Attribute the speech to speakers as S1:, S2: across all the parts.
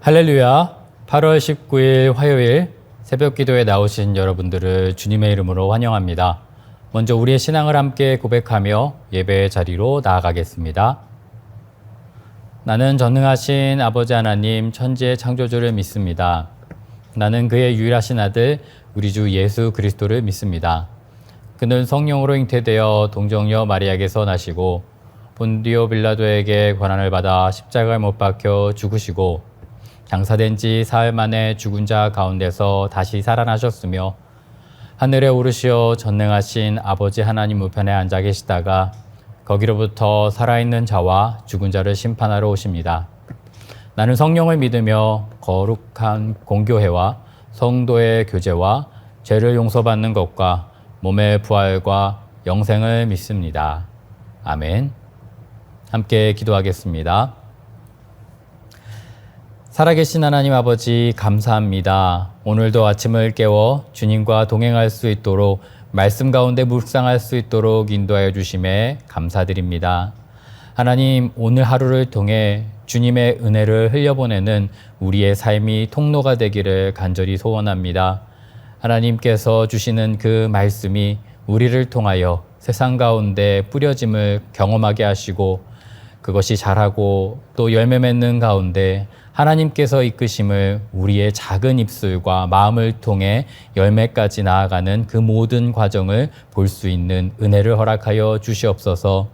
S1: 할렐루야. 8월 19일 화요일 새벽 기도에 나오신 여러분들을 주님의 이름으로 환영합니다. 먼저 우리의 신앙을 함께 고백하며 예배의 자리로 나아가겠습니다. 나는 전능하신 아버지 하나님 천지의 창조주를 믿습니다. 나는 그의 유일하신 아들 우리 주 예수 그리스도를 믿습니다. 그는 성령으로 잉태되어 동정녀 마리아에게서 나시고 본디오 빌라도에게 고난을 받아 십자가에 못 박혀 죽으시고 장사된 지 사흘 만에 죽은 자 가운데서 다시 살아나셨으며 하늘에 오르시어 전능하신 아버지 하나님 우편에 앉아 계시다가 거기로부터 살아있는 자와 죽은 자를 심판하러 오십니다. 나는 성령을 믿으며 거룩한 공교회와 성도의 교제와 죄를 용서받는 것과 몸의 부활과 영생을 믿습니다. 아멘. 함께 기도하겠습니다. 살아계신 하나님 아버지 감사합니다. 오늘도 아침을 깨워 주님과 동행할 수 있도록 말씀 가운데 묵상할 수 있도록 인도하여 주심에 감사드립니다. 하나님, 오늘 하루를 통해 주님의 은혜를 흘려보내는 우리의 삶이 통로가 되기를 간절히 소원합니다. 하나님께서 주시는 그 말씀이 우리를 통하여 세상 가운데 뿌려짐을 경험하게 하시고 그것이 자라고 또 열매 맺는 가운데 하나님께서 이끄심을 우리의 작은 입술과 마음을 통해 열매까지 나아가는 그 모든 과정을 볼 수 있는 은혜를 허락하여 주시옵소서.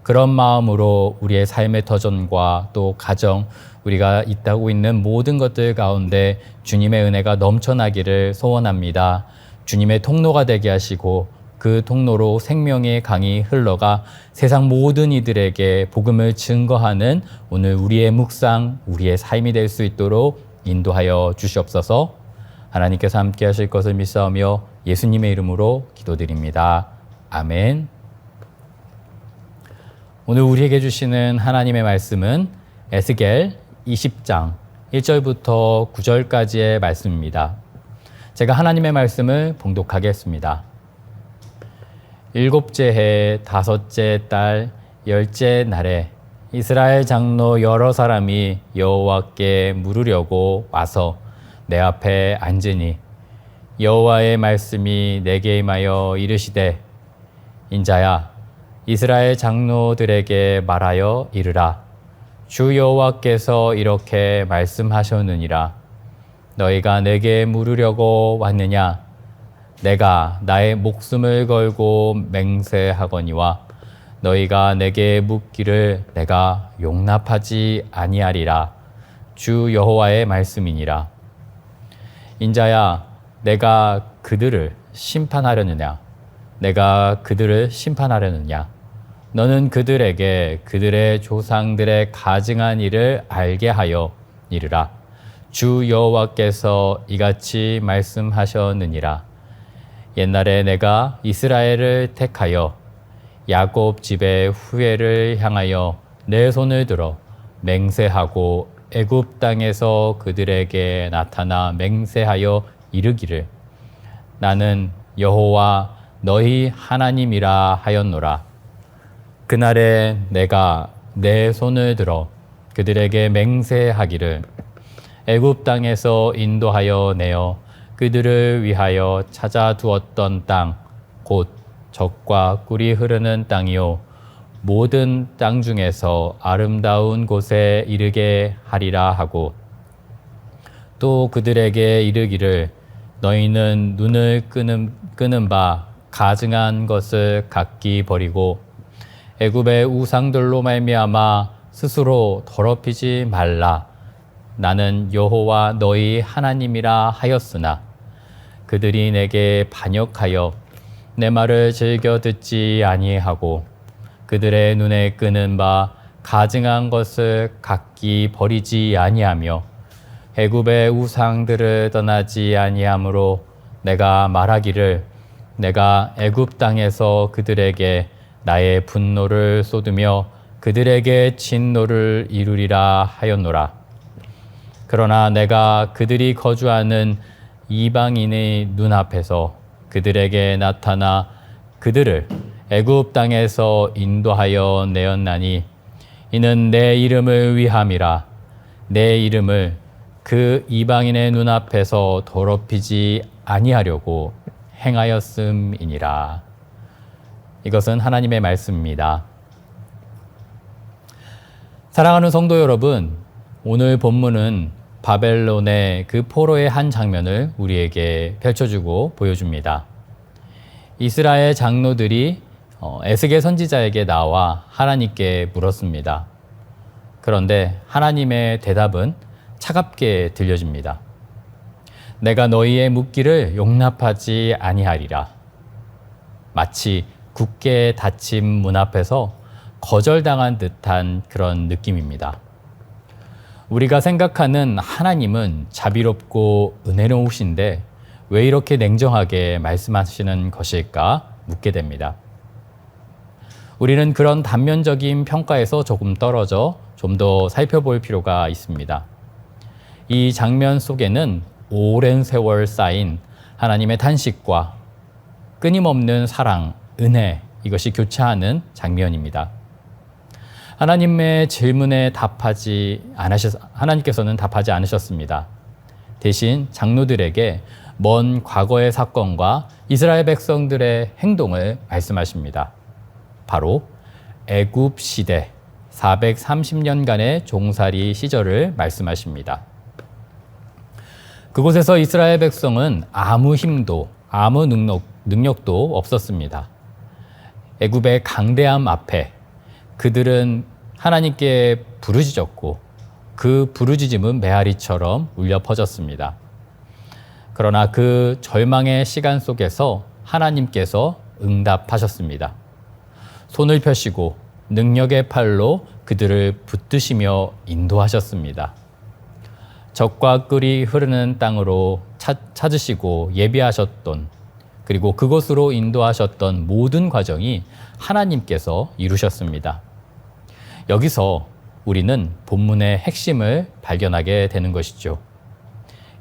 S1: 그런 마음으로 우리의 삶의 터전과 또 가정, 우리가 있다고 있는 모든 것들 가운데 주님의 은혜가 넘쳐나기를 소원합니다. 주님의 통로가 되게 하시고 그 통로로 생명의 강이 흘러가 세상 모든 이들에게 복음을 증거하는 오늘 우리의 묵상, 우리의 삶이 될 수 있도록 인도하여 주시옵소서. 하나님께서 함께 하실 것을 믿사오며 예수님의 이름으로 기도드립니다. 아멘. 오늘 우리에게 주시는 하나님의 말씀은 에스겔 20장 1절부터 9절까지의 말씀입니다. 제가 하나님의 말씀을 봉독하겠습니다. 일곱째 해 다섯째 달 열째 날에 이스라엘 장로 여러 사람이 여호와께 물으려고 와서 내 앞에 앉으니 여호와의 말씀이 내게 임하여 이르시되 인자야 이스라엘 장로들에게 말하여 이르라 주 여호와께서 이렇게 말씀하셨느니라 너희가 내게 물으려고 왔느냐 내가 나의 목숨을 걸고 맹세하거니와 너희가 내게 묻기를 내가 용납하지 아니하리라 주 여호와의 말씀이니라. 인자야 내가 그들을 심판하려느냐 내가 그들을 심판하려느냐 너는 그들에게 그들의 조상들의 가증한 일을 알게 하여 이르라 주 여호와께서 이같이 말씀하셨느니라 옛날에 내가 이스라엘을 택하여 야곱 집의 후예를 향하여 내 손을 들어 맹세하고 애굽 땅에서 그들에게 나타나 맹세하여 이르기를 나는 여호와 너희 하나님이라 하였노라. 그날에 내가 내 손을 들어 그들에게 맹세하기를 애굽 땅에서 인도하여 내어 그들을 위하여 찾아두었던 땅, 곧 젖과 꿀이 흐르는 땅이요 모든 땅 중에서 아름다운 곳에 이르게 하리라 하고 또 그들에게 이르기를 너희는 눈을 끄는 바 가증한 것을 각기 버리고 애굽의 우상들로 말미암아 스스로 더럽히지 말라. 나는 여호와 너희 하나님이라 하였으나 그들이 내게 반역하여 내 말을 즐겨 듣지 아니하고 그들의 눈에 끄는 바 가증한 것을 각기 버리지 아니하며 애굽의 우상들을 떠나지 아니하므로 내가 말하기를 내가 애굽 땅에서 그들에게 나의 분노를 쏟으며 그들에게 진노를 이루리라 하였노라. 그러나 내가 그들이 거주하는 이방인의 눈앞에서 그들에게 나타나 그들을 애굽 땅에서 인도하여 내었나니 이는 내 이름을 위함이라 내 이름을 그 이방인의 눈앞에서 더럽히지 아니하려고 행하였음이니라. 이것은 하나님의 말씀입니다. 사랑하는 성도 여러분, 오늘 본문은 바벨론의 그 포로의 한 장면을 우리에게 펼쳐주고 보여줍니다. 이스라엘 장로들이 에스겔 선지자에게 나와 하나님께 물었습니다. 그런데 하나님의 대답은 차갑게 들려집니다. 내가 너희의 묻기를 용납하지 아니하리라. 마치 굳게 닫힌 문 앞에서 거절당한 듯한 그런 느낌입니다. 우리가 생각하는 하나님은 자비롭고 은혜로우신데 왜 이렇게 냉정하게 말씀하시는 것일까 묻게 됩니다. 우리는 그런 단면적인 평가에서 조금 떨어져 좀 더 살펴볼 필요가 있습니다. 이 장면 속에는 오랜 세월 쌓인 하나님의 탄식과 끊임없는 사랑, 은혜, 이것이 교차하는 장면입니다. 하나님의 질문에 하나님께서는 답하지 않으셨습니다. 대신 장로들에게 먼 과거의 사건과 이스라엘 백성들의 행동을 말씀하십니다. 바로 애굽 시대 430년간의 종살이 시절을 말씀하십니다. 그곳에서 이스라엘 백성은 아무 힘도 아무 능력도 없었습니다. 애굽의 강대함 앞에 그들은 하나님께 부르짖었고 그 부르짖음은 메아리처럼 울려 퍼졌습니다. 그러나 그 절망의 시간 속에서 하나님께서 응답하셨습니다. 손을 펴시고 능력의 팔로 그들을 붙드시며 인도하셨습니다. 적과 꿀이 흐르는 땅으로 찾으시고 예비하셨던, 그리고 그곳으로 인도하셨던 모든 과정이 하나님께서 이루셨습니다. 여기서 우리는 본문의 핵심을 발견하게 되는 것이죠.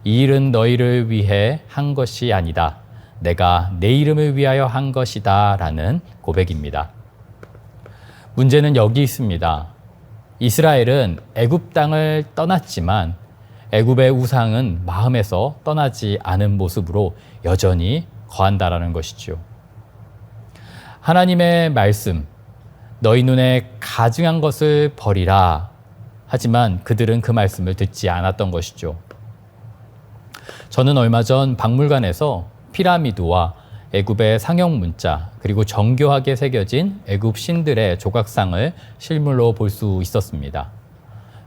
S1: 이 일은 너희를 위해 한 것이 아니다. 내가 내 이름을 위하여 한 것이다. 라는 고백입니다. 문제는 여기 있습니다. 이스라엘은 애굽 땅을 떠났지만 애굽의 우상은 마음에서 떠나지 않은 모습으로 여전히 거한다라는 것이죠. 하나님의 말씀, 너희 눈에 가증한 것을 버리라. 하지만 그들은 그 말씀을 듣지 않았던 것이죠. 저는 얼마 전 박물관에서 피라미드와 애굽의 상형 문자, 그리고 정교하게 새겨진 애굽 신들의 조각상을 실물로 볼 수 있었습니다.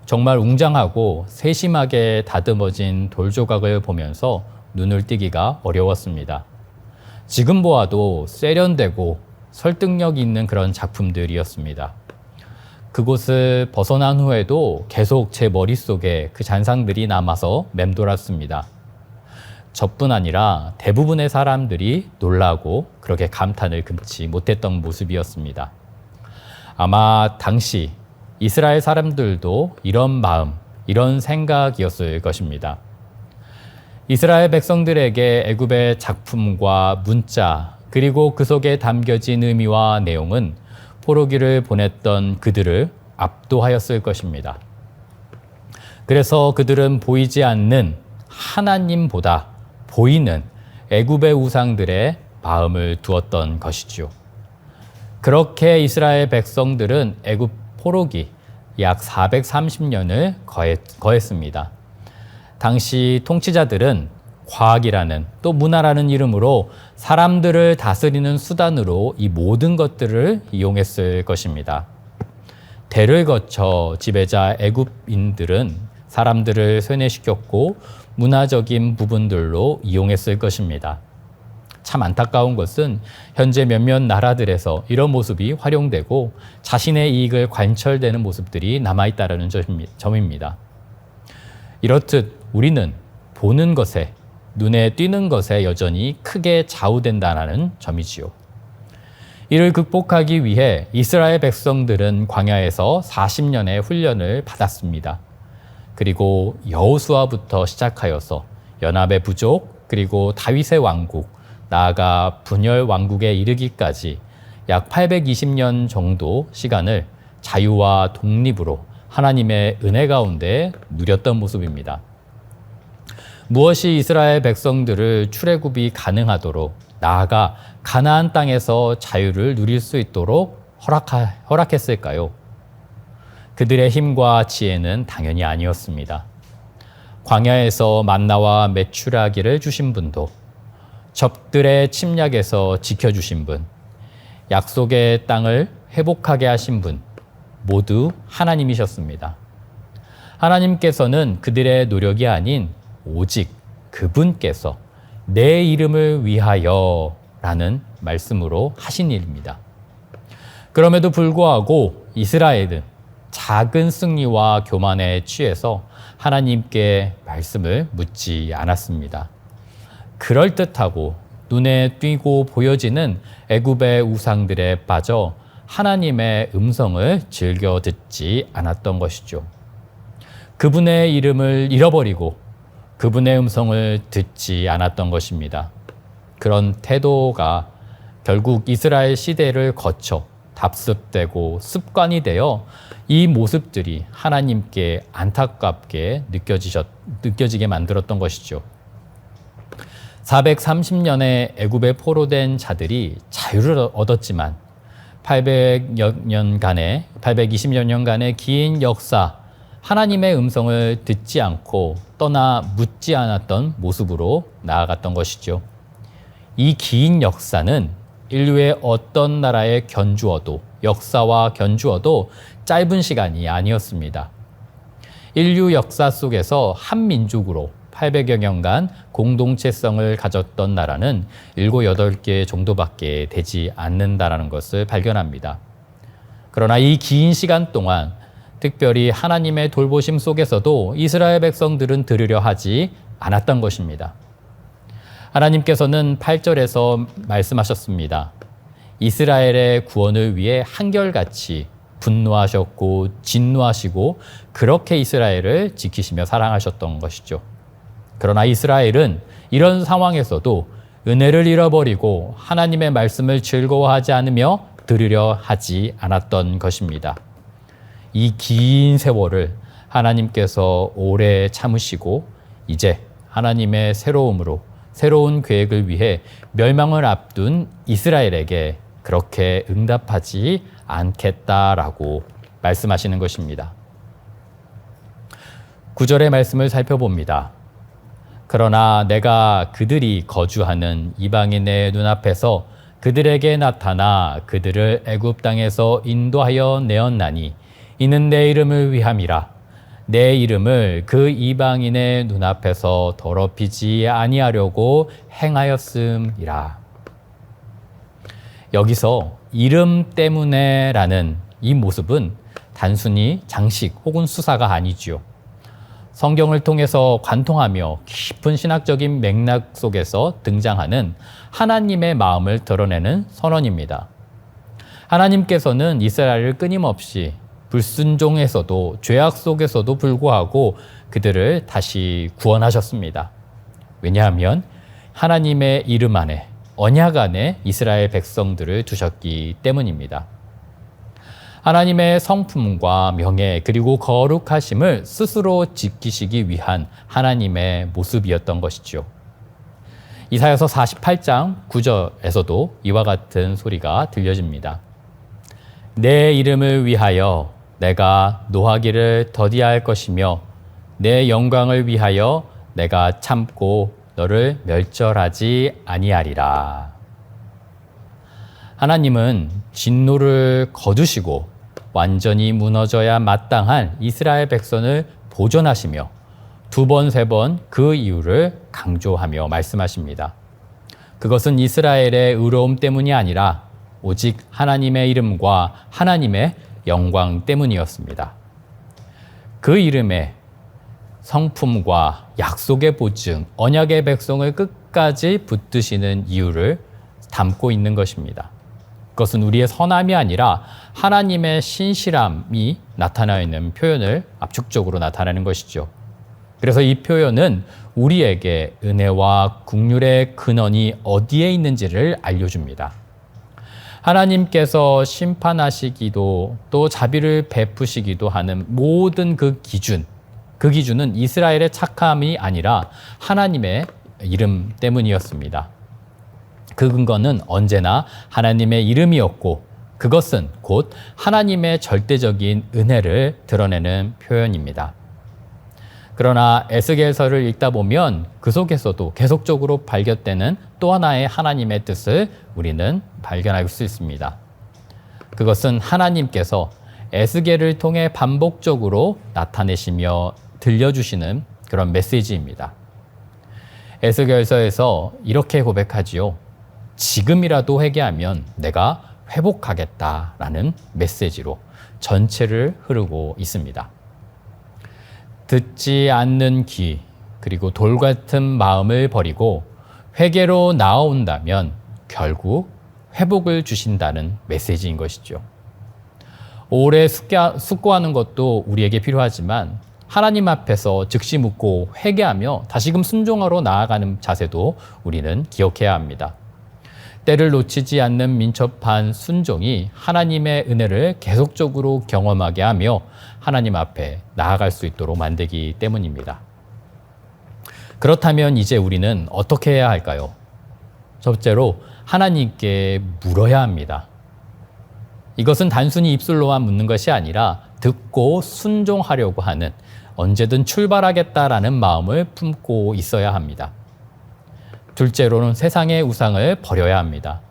S1: 정말 웅장하고 세심하게 다듬어진 돌조각을 보면서 눈을 띄기가 어려웠습니다. 지금 보아도 세련되고 설득력 있는 그런 작품들이었습니다. 그곳을 벗어난 후에도 계속 제 머릿속에 그 잔상들이 남아서 맴돌았습니다. 저뿐 아니라 대부분의 사람들이 놀라고 그렇게 감탄을 금치 못했던 모습이었습니다. 아마 당시 이스라엘 사람들도 이런 마음, 이런 생각이었을 것입니다. 이스라엘 백성들에게 애굽의 작품과 문자, 그리고 그 속에 담겨진 의미와 내용은 포로기를 보냈던 그들을 압도하였을 것입니다. 그래서 그들은 보이지 않는 하나님보다 보이는 애굽의 우상들의 마음을 두었던 것이죠. 그렇게 이스라엘 백성들은 애굽 포로기 약 430년을 거했습니다. 당시 통치자들은 과학이라는 또 문화라는 이름으로 사람들을 다스리는 수단으로 이 모든 것들을 이용했을 것입니다. 대를 거쳐 지배자 애굽인들은 사람들을 쇠뇌시켰고 문화적인 부분들로 이용했을 것입니다. 참 안타까운 것은 현재 몇몇 나라들에서 이런 모습이 활용되고 자신의 이익을 관철되는 모습들이 남아있다는 점입니다. 이렇듯 우리는 보는 것에, 눈에 띄는 것에 여전히 크게 좌우된다는 점이지요. 이를 극복하기 위해 이스라엘 백성들은 광야에서 40년의 훈련을 받았습니다. 그리고 여호수아부터 시작하여서 연합의 부족, 그리고 다윗의 왕국, 나아가 분열 왕국에 이르기까지 약 820년 정도 시간을 자유와 독립으로 하나님의 은혜 가운데 누렸던 모습입니다. 무엇이 이스라엘 백성들을 출애굽이 가능하도록, 나아가 가나안 땅에서 자유를 누릴 수 있도록 허락했을까요? 그들의 힘과 지혜는 당연히 아니었습니다. 광야에서 만나와 메추라기를 주신 분도, 적들의 침략에서 지켜주신 분, 약속의 땅을 회복하게 하신 분, 모두 하나님이셨습니다. 하나님께서는 그들의 노력이 아닌 오직 그분께서 내 이름을 위하여 라는 말씀으로 하신 일입니다. 그럼에도 불구하고 이스라엘은 작은 승리와 교만에 취해서 하나님께 말씀을 묻지 않았습니다. 그럴듯하고 눈에 띄고 보여지는 애굽의 우상들에 빠져 하나님의 음성을 즐겨 듣지 않았던 것이죠. 그분의 이름을 잃어버리고 그분의 음성을 듣지 않았던 것입니다. 그런 태도가 결국 이스라엘 시대를 거쳐 답습되고 습관이 되어 이 모습들이 하나님께 안타깝게 느껴지게 만들었던 것이죠. 430년의 애굽에 포로된 자들이 자유를 얻었지만 820여 년간의 긴 역사, 하나님의 음성을 듣지 않고 떠나 묻지 않았던 모습으로 나아갔던 것이죠. 이 긴 역사는 인류의 어떤 나라에 역사와 견주어도 짧은 시간이 아니었습니다. 인류 역사 속에서 한 민족으로 800여 년간 공동체성을 가졌던 나라는 7, 8개 정도밖에 되지 않는다라는 것을 발견합니다. 그러나 이 긴 시간 동안 특별히 하나님의 돌보심 속에서도 이스라엘 백성들은 들으려 하지 않았던 것입니다. 하나님께서는 8절에서 말씀하셨습니다. 이스라엘의 구원을 위해 한결같이 분노하셨고 진노하시고 그렇게 이스라엘을 지키시며 사랑하셨던 것이죠. 그러나 이스라엘은 이런 상황에서도 은혜를 잃어버리고 하나님의 말씀을 즐거워하지 않으며 들으려 하지 않았던 것입니다. 이 긴 세월을 하나님께서 오래 참으시고 이제 하나님의 새로운 계획을 위해 멸망을 앞둔 이스라엘에게 그렇게 응답하지 않겠다라고 말씀하시는 것입니다. 9절의 말씀을 살펴봅니다. 그러나 내가 그들이 거주하는 이방인의 눈앞에서 그들에게 나타나 그들을 애굽 땅에서 인도하여 내었나니 이는 내 이름을 위함이라. 내 이름을 그 이방인의 눈앞에서 더럽히지 아니하려고 행하였음이라. 여기서 이름 때문에라는 이 모습은 단순히 장식 혹은 수사가 아니지요. 성경을 통해서 관통하며 깊은 신학적인 맥락 속에서 등장하는 하나님의 마음을 드러내는 선언입니다. 하나님께서는 이스라엘을 끊임없이 불순종에서도 죄악 속에서도 불구하고 그들을 다시 구원하셨습니다. 왜냐하면 하나님의 이름 안에 언약 안에 이스라엘 백성들을 두셨기 때문입니다. 하나님의 성품과 명예 그리고 거룩하심을 스스로 지키시기 위한 하나님의 모습이었던 것이죠. 이사야서 48장 9절에서도 이와 같은 소리가 들려집니다. 내 이름을 위하여 내가 노하기를 더디할 것이며 내 영광을 위하여 내가 참고 너를 멸절하지 아니하리라. 하나님은 진노를 거두시고 완전히 무너져야 마땅한 이스라엘 백성을 보존하시며 2번, 3번 그 이유를 강조하며 말씀하십니다. 그것은 이스라엘의 의로움 때문이 아니라 오직 하나님의 이름과 하나님의 영광 때문이었습니다. 그 이름에 성품과 약속의 보증, 언약의 백성을 끝까지 붙드시는 이유를 담고 있는 것입니다. 그것은 우리의 선함이 아니라 하나님의 신실함이 나타나 있는 표현을 압축적으로 나타내는 것이죠. 그래서 이 표현은 우리에게 은혜와 긍휼의 근원이 어디에 있는지를 알려줍니다. 하나님께서 심판하시기도 또 자비를 베푸시기도 하는 모든 그 기준, 그 기준은 이스라엘의 착함이 아니라 하나님의 이름 때문이었습니다. 그 근거는 언제나 하나님의 이름이었고 그것은 곧 하나님의 절대적인 은혜를 드러내는 표현입니다. 그러나 에스겔서를 읽다 보면 그 속에서도 계속적으로 발견되는 또 하나의 하나님의 뜻을 우리는 발견할 수 있습니다. 그것은 하나님께서 에스겔을 통해 반복적으로 나타내시며 들려주시는 그런 메시지입니다. 에스겔서에서 이렇게 고백하지요. 지금이라도 회개하면 내가 회복하겠다라는 메시지로 전체를 흐르고 있습니다. 듣지 않는 귀, 그리고 돌 같은 마음을 버리고 회개로 나아온다면 결국 회복을 주신다는 메시지인 것이죠. 오래 숙고하는 것도 우리에게 필요하지만 하나님 앞에서 즉시 묻고 회개하며 다시금 순종하러 나아가는 자세도 우리는 기억해야 합니다. 때를 놓치지 않는 민첩한 순종이 하나님의 은혜를 계속적으로 경험하게 하며 하나님 앞에 나아갈 수 있도록 만들기 때문입니다. 그렇다면 이제 우리는 어떻게 해야 할까요? 첫째로 하나님께 물어야 합니다. 이것은 단순히 입술로만 묻는 것이 아니라 듣고 순종하려고 하는 언제든 출발하겠다라는 마음을 품고 있어야 합니다. 둘째로는 세상의 우상을 버려야 합니다.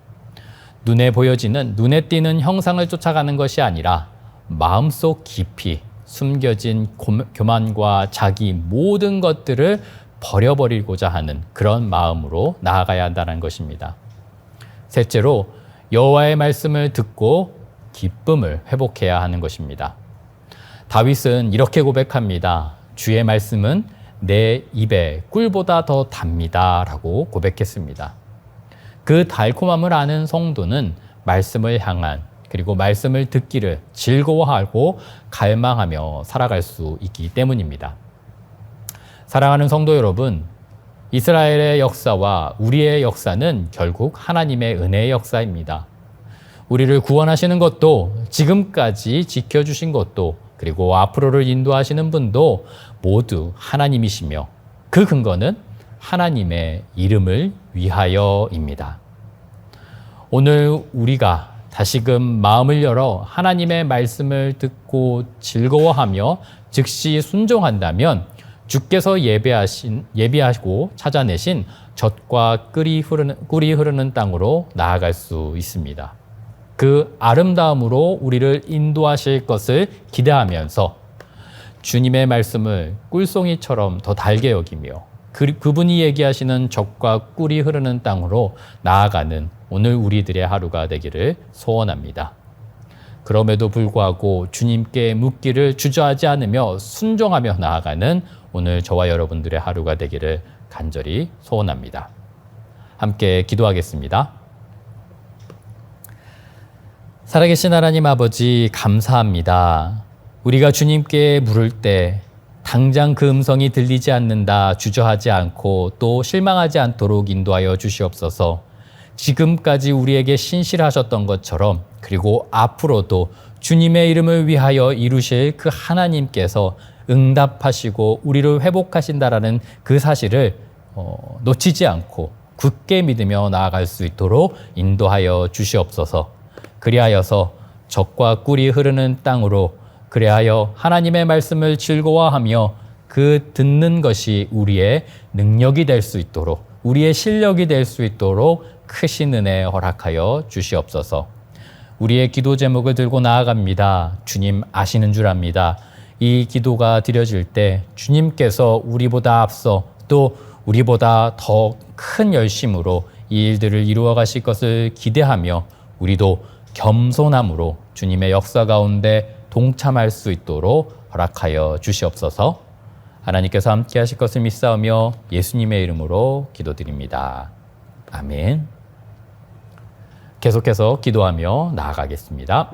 S1: 눈에 보여지는, 눈에 띄는 형상을 쫓아가는 것이 아니라 마음속 깊이 숨겨진 교만과 자기 모든 것들을 버려버리고자 하는 그런 마음으로 나아가야 한다는 것입니다. 셋째로 여호와의 말씀을 듣고 기쁨을 회복해야 하는 것입니다. 다윗은 이렇게 고백합니다. 주의 말씀은 내 입에 꿀보다 더 답니다 라고 고백했습니다. 그 달콤함을 아는 성도는 말씀을 향한 그리고 말씀을 듣기를 즐거워하고 갈망하며 살아갈 수 있기 때문입니다. 사랑하는 성도 여러분, 이스라엘의 역사와 우리의 역사는 결국 하나님의 은혜의 역사입니다. 우리를 구원하시는 것도 지금까지 지켜주신 것도 그리고 앞으로를 인도하시는 분도 모두 하나님이시며 그 근거는 하나님의 이름을 위하여입니다. 오늘 우리가 다시금 마음을 열어 하나님의 말씀을 듣고 즐거워하며 즉시 순종한다면 주께서 예비하시고 찾아내신 젖과 꿀이 흐르는 땅으로 나아갈 수 있습니다. 그 아름다움으로 우리를 인도하실 것을 기대하면서 주님의 말씀을 꿀송이처럼 더 달게 여기며 그분이 얘기하시는 젖과 꿀이 흐르는 땅으로 나아가는 오늘 우리들의 하루가 되기를 소원합니다. 그럼에도 불구하고 주님께 묻기를 주저하지 않으며 순종하며 나아가는 오늘 저와 여러분들의 하루가 되기를 간절히 소원합니다. 함께 기도하겠습니다. 살아계신 하나님 아버지 감사합니다. 우리가 주님께 물을 때 당장 그 음성이 들리지 않는다 주저하지 않고 또 실망하지 않도록 인도하여 주시옵소서. 지금까지 우리에게 신실하셨던 것처럼 그리고 앞으로도 주님의 이름을 위하여 이루실 그 하나님께서 응답하시고 우리를 회복하신다라는 그 사실을 놓치지 않고 굳게 믿으며 나아갈 수 있도록 인도하여 주시옵소서. 그리하여서 젖과 꿀이 흐르는 땅으로 그리하여 하나님의 말씀을 즐거워하며 그 듣는 것이 우리의 능력이 될 수 있도록 우리의 실력이 될 수 있도록 크신 은혜 허락하여 주시옵소서. 우리의 기도 제목을 들고 나아갑니다. 주님 아시는 줄 압니다. 이 기도가 드려질 때 주님께서 우리보다 앞서 또 우리보다 더 큰 열심으로 이 일들을 이루어 가실 것을 기대하며 우리도 겸손함으로 주님의 역사 가운데 동참할 수 있도록 허락하여 주시옵소서. 하나님께서 함께 하실 것을 믿사오며 예수님의 이름으로 기도드립니다. 아멘. 계속해서 기도하며 나아가겠습니다.